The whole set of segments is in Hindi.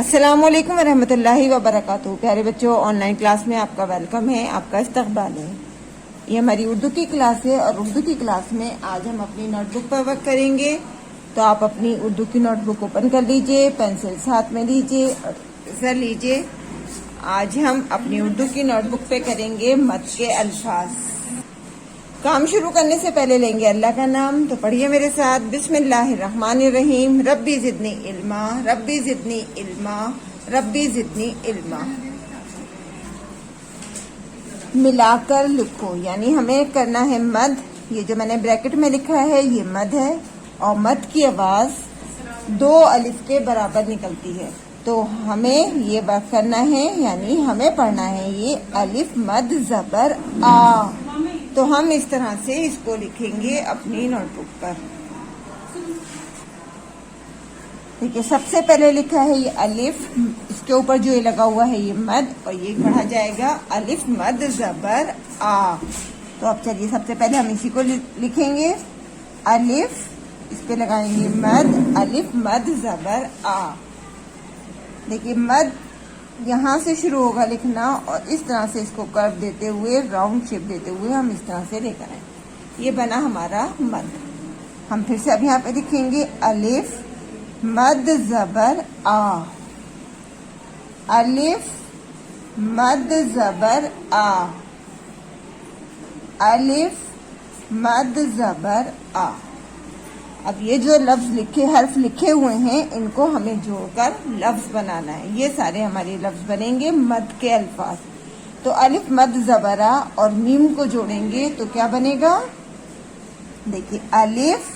अस्सलामुअलैकुम वरहमतुल्लाहि वबरकातुहू। प्यारे बच्चों, ऑनलाइन क्लास में आपका वेलकम है, आपका इस्तकबाल है। ये हमारी उर्दू की क्लास है और उर्दू की क्लास में आज हम अपनी नोटबुक पर वर्क करेंगे। तो आप अपनी उर्दू की नोटबुक ओपन कर लीजिए, पेंसिल साथ में लीजिए और इरेज़र लीजिए। आज हम अपनी उर्दू की नोटबुक पे करेंगे मद के अल्फाज। काम शुरू करने से पहले लेंगे अल्लाह का नाम। तो पढ़िए मेरे साथ, बिस्मिल्लाहिर्रहमानिर्रहीम। रब्बी जिदनी इल्मा, रब्बी जिदनी इल्मा, रब्बी जिदनी इल्मा। मिलाकर लिखो, यानी हमें करना है मद। ये जो मैंने ब्रैकेट में लिखा है ये मद है और मद की आवाज 2 अलिफ के बराबर निकलती है। तो हमें ये बात करना है, यानी हमें पढ़ना है ये अलिफ मद जबर आ। तो हम इस तरह से इसको लिखेंगे अपनी नोटबुक पर। ठीक है, सबसे पहले लिखा है ये अलिफ, इसके ऊपर जो ये लगा हुआ है ये मद, और ये पढ़ा जाएगा अलिफ मद जबर आ। तो अब चलिए सबसे पहले हम इसी को लिखेंगे अलिफ, इस पे लगाएंगे मद, अलिफ मद जबर आ। देखिए मद यहाँ से शुरू होगा लिखना और इस तरह से इसको कर्व देते हुए, राउंड शेप देते हुए हम इस तरह से लेकर आए। ये बना हमारा मद। हम फिर से अब यहाँ पे लिखेंगे अलिफ मद जबर आ, अलिफ मद जबर आ, अलिफ मद जबर आ। अब ये जो लफ्ज लिखे, हर्फ लिखे हुए हैं, इनको हमें जोड़कर लफ्ज बनाना है। ये सारे हमारे लफ्ज बनेंगे मद के अल्फाज। तो अलिफ मद जबरा और मीम को जोड़ेंगे तो क्या बनेगा? देखिए अलिफ,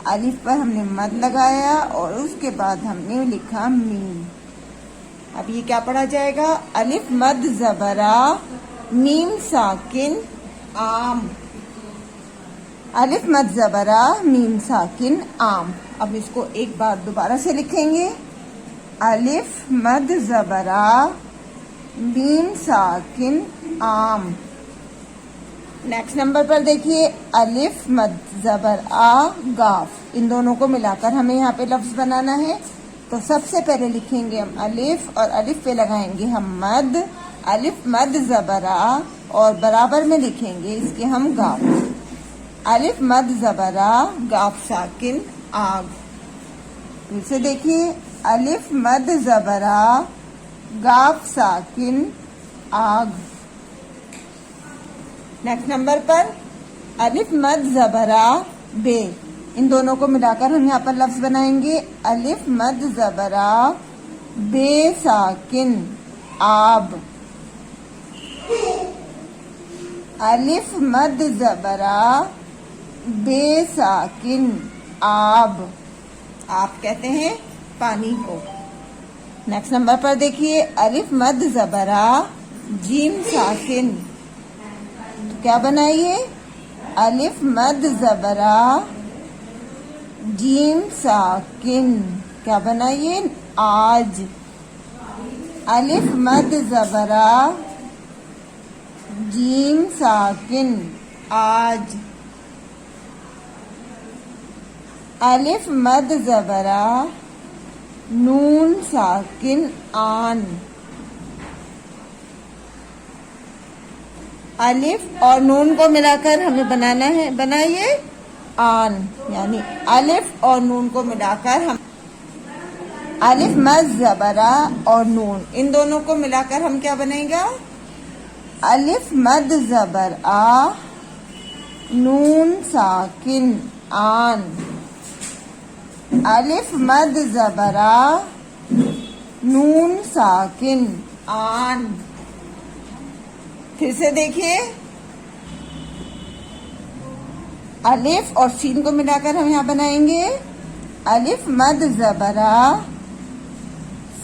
अलिफ पर हमने मद लगाया और उसके बाद हमने लिखा मीम। अब ये क्या पढ़ा जाएगा? अलिफ मद जबरा मीम साकिन आम, अलिफ मद जबरा मीम साकिन आम। अब इसको एक बार दोबारा से लिखेंगे, अलिफ मद जबरा मीम साकिन आम। नेक्स्ट नंबर पर देखिए अलिफ मद जबर आ गाफ। इन दोनों को मिलाकर हमें यहाँ पे लफ्ज बनाना है। तो सबसे पहले लिखेंगे हम अलिफ और अलिफ पे लगाएंगे हम मद, अलिफ मद जबरा, और बराबर में लिखेंगे इसके हम गाफ। अलिफ मद जबरा गाफ साकिन आग। फिर से देखिए अलिफ मद जबरा गाफ साकिन आग। नेक्स्ट नंबर पर अलिफ मद जबरा बे। इन दोनों को मिलाकर हम यहाँ पर लफ्ज बनाएंगे अलिफ मद जबरा बे साकिन आब, अलिफ मद जबरा बे साकिन आब। आप कहते हैं पानी को। नेक्स्ट नंबर पर देखिए अलिफ मद जबरा जीम साकिन। तो क्या बनाइए? अलिफ मद जबरा जीम साकिन, क्या बनाइए? आज। अलिफ मद जबरा जीम साकिन आज, अलिफ मद जबरा नून साकिन आन। अलिफ और नून को मिलाकर हमें बनाना है, बनाइए आन, यानी अलिफ और नून को मिलाकर हम अलिफ मद जबरा और नून, इन दोनों को मिलाकर हम क्या बनेगा? अलिफ मद जबर आ नून साकिन आन, अलिफ मद जबरा नून साकिन आन। फिर से देखिए अलिफ और सीन को मिलाकर हम यहाँ बनाएंगे अलिफ मद जबरा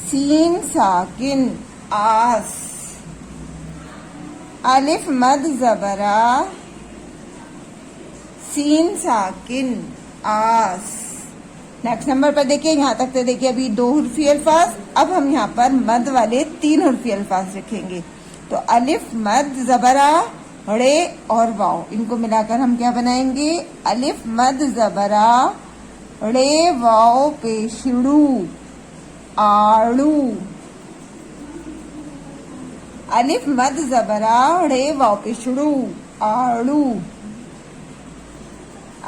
सीन साकिन आस, अलिफ मद जबरा सीन साकिन आस। नेक्स्ट नंबर पर देखिए, यहाँ तक तो देखिए अभी 2 हुर्फी अल्फाज। अब हम यहाँ पर मद वाले 3 हुर्फी अल्फाज लिखेंगे। तो अलिफ मद जबरा रे और वाव, इनको मिलाकर हम क्या बनाएंगे? अलिफ मद जबरा रे वाव पेशड़ू, आड़ू। अलिफ मद ज़बर आ, ड़े वाव पेश ड़ू, आड़ू।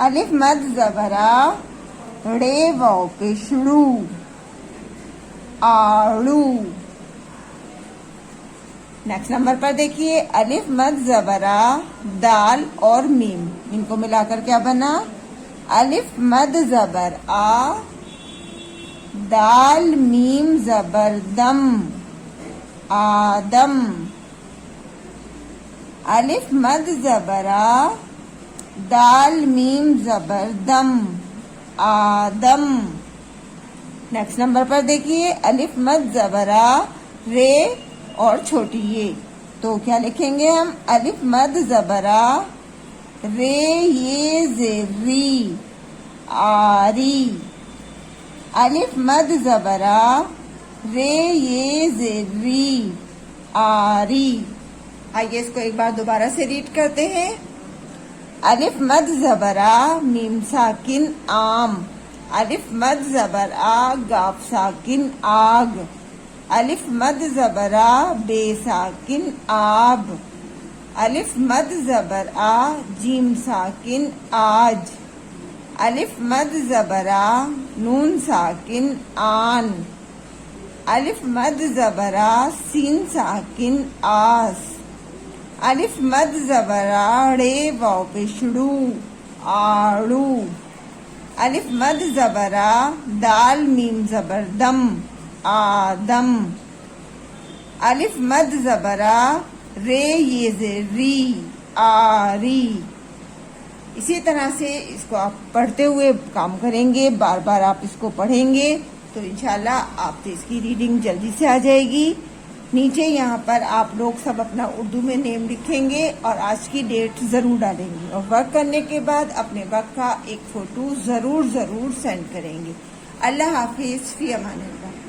अलिफ मद ज़बर आ, ड़े वाव पेश ड़ू, आड़ू। नेक्स्ट नंबर पर देखिए, अलिफ मद ज़बर आ, दाल और मीम, इनको मिलाकर क्या बना? अलिफ मद ज़बर आ, दाल मीम ज़बर दम, आदम। अलिफ मद ज़बर आ, दाल मीम ज़बर दम, आदम। नेक्स्ट नंबर पर देखिए, अलिफ मद ज़बर आ, रे और छोटी ये, तो क्या लिखेंगे हम? अलिफ मद ज़बर आ, रे ये ज़ेरी, आरी। अलिफ मद ज़बर आ, रे ये ज़ेरी, आरी। आइए इसको एक बार दोबारा से रीड करते हैं। अलिफ मद ज़बर आ, मीम साकिन आम। अलिफ मद ज़बर आ, गाफ साकिन आग। अलिफ मद ज़बर आ, बे साकिन आब। अलिफ मद ज़बर आ, जीम साकिन आज। अलिफ मद ज़बर आ, नून साकिन आन। अलिफ मद ज़बर आ, सीन साकिन आस। अलिफ मद ज़बर आ, ड़े वाव पेश ड़ू, आड़ू। अलिफ मद ज़बर आ, दाल मीम ज़बर दम, आदम। अलिफ मद ज़बर आ, रे ये ज़ेरी, आरी। इसी तरह से इसको आप पढ़ते हुए काम करेंगे, बार बार आप इसको पढ़ेंगे तो इंशाल्लाह आपसे इसकी रीडिंग जल्दी से आ जाएगी। नीचे यहाँ पर आप लोग सब अपना उर्दू में नेम लिखेंगे और आज की डेट ज़रूर डालेंगे और वर्क करने के बाद अपने वर्क का एक फ़ोटो ज़रूर सेंड करेंगे। अल्लाह हाफिज़, फ़ी अमानिल्लाह।